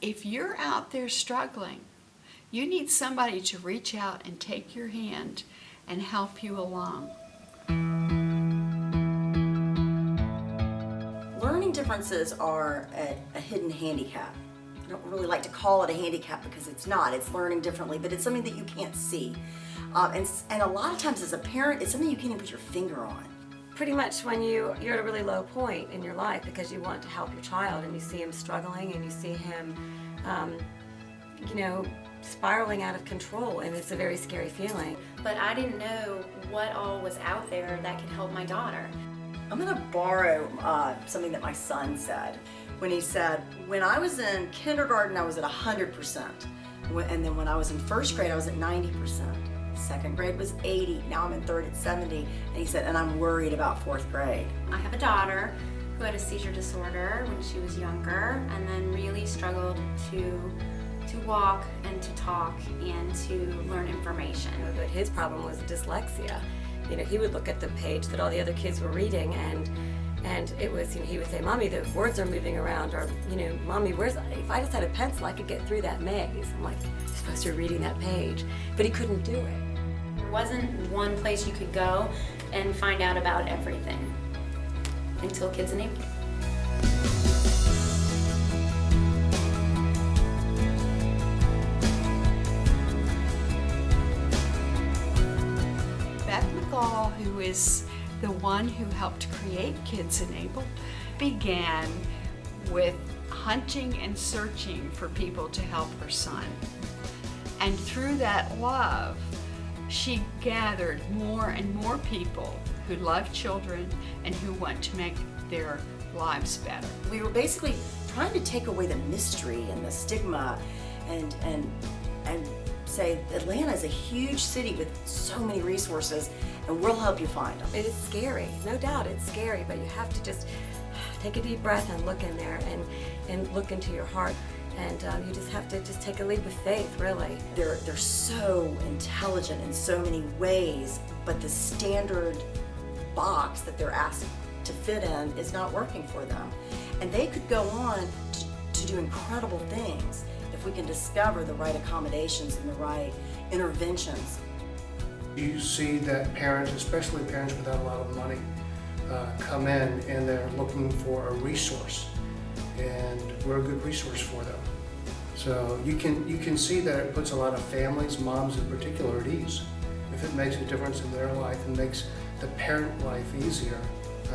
If you're out there struggling, you need somebody to reach out and take your hand and help you along. Learning differences are a hidden handicap. I don't really like to call it a handicap because it's not. It's learning differently, but it's something that you can't see. And a lot of times as a parent, it's something you can't even put your finger on. Pretty much when you're at a really low point in your life because you want to help your child and you see him struggling and you see him, spiraling out of control, and it's a very scary feeling. But I didn't know what all was out there that could help my daughter. I'm going to borrow something that my son said when he said, when I was in kindergarten, I was at 100%. And then when I was in first grade, I was at 90%. Second grade was 80. Now I'm in third at 70. And he said, and I'm worried about fourth grade. I have a daughter who had a seizure disorder when she was younger and then really struggled to walk and to talk and to learn information. But his problem was dyslexia. He would look at the page that all the other kids were reading and it was, he would say, Mommy, the words are moving around, or, Mommy, if I just had a pencil, I could get through that maze. I'm like, you're supposed to be reading that page. But he couldn't do it. There wasn't one place you could go and find out about everything until Kids Enabled. Who is the one who helped create Kids Enabled, began with hunting and searching for people to help her son. And through that love, she gathered more and more people who love children and who want to make their lives better. We were basically trying to take away the mystery and the stigma and say Atlanta is a huge city with so many resources, and we'll help you find them. It is scary, no doubt it's scary, but you have to just take a deep breath and look in there and look into your heart, and you just have to just take a leap of faith, really. They're so intelligent in so many ways, but the standard box that they're asked to fit in is not working for them. And they could go on to do incredible things if we can discover the right accommodations and the right interventions. You see that parents, especially parents without a lot of money, come in and they're looking for a resource, and we're a good resource for them. So you can see that it puts a lot of families, moms in particular, at ease. If it makes a difference in their life and makes the parent life easier,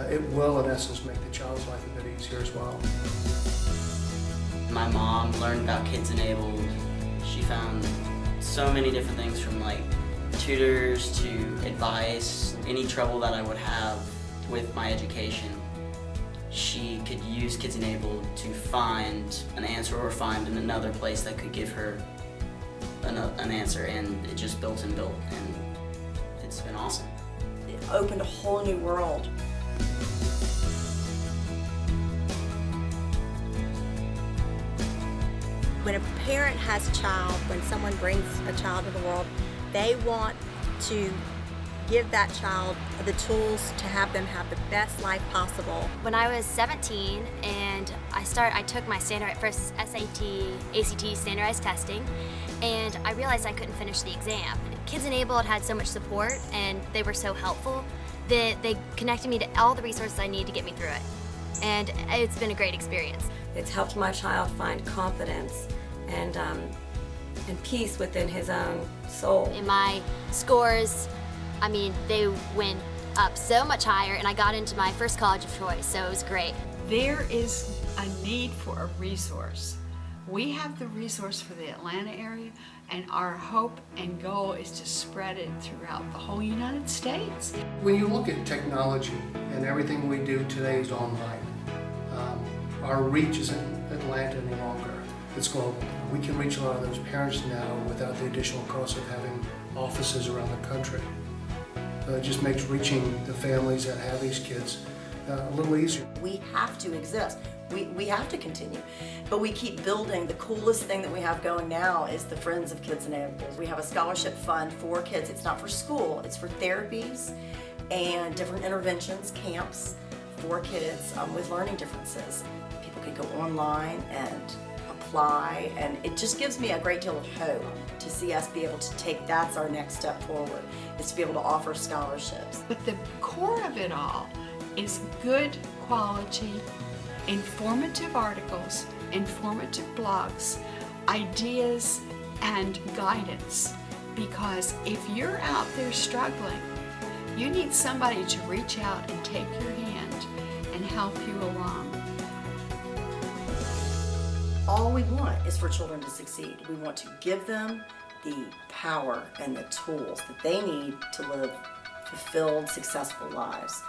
it will in essence make the child's life a bit easier as well. My mom learned about Kids Enabled. She found so many different things, from like tutors to advice. Any trouble that I would have with my education, she could use Kids Enabled to find an answer or find in another place that could give her an answer, and it just built and built, and it's been awesome. It opened a whole new world. When a parent has a child, when someone brings a child to the world, they want to give that child the tools to have them have the best life possible. When I was 17 and I took my first SAT, ACT standardized testing, and I realized I couldn't finish the exam. Kids Enabled had so much support and they were so helpful that they connected me to all the resources I need to get me through it. And it's been a great experience. It's helped my child find confidence and peace within his own soul. And my scores, they went up so much higher, and I got into my first college of choice, so it was great. There is a need for a resource. We have the resource for the Atlanta area, and our hope and goal is to spread it throughout the whole United States. When you look at technology and everything we do today is online, our reach isn't Atlanta any longer, it's global. We can reach a lot of those parents now without the additional cost of having offices around the country. It just makes reaching the families that have these kids a little easier. We have to exist. We have to continue. But we keep building. The coolest thing that we have going now is the Friends of Kids Enabled. We have a scholarship fund for kids. It's not for school, it's for therapies and different interventions, camps for kids with learning differences. People can go online and apply, and it just gives me a great deal of hope to see us be able to take, that's our next step forward, is to be able to offer scholarships. But the core of it all is good quality, informative articles, informative blogs, ideas, and guidance. Because if you're out there struggling, you need somebody to reach out and take your hand and help you along. All we want is for children to succeed. We want to give them the power and the tools that they need to live fulfilled, successful lives.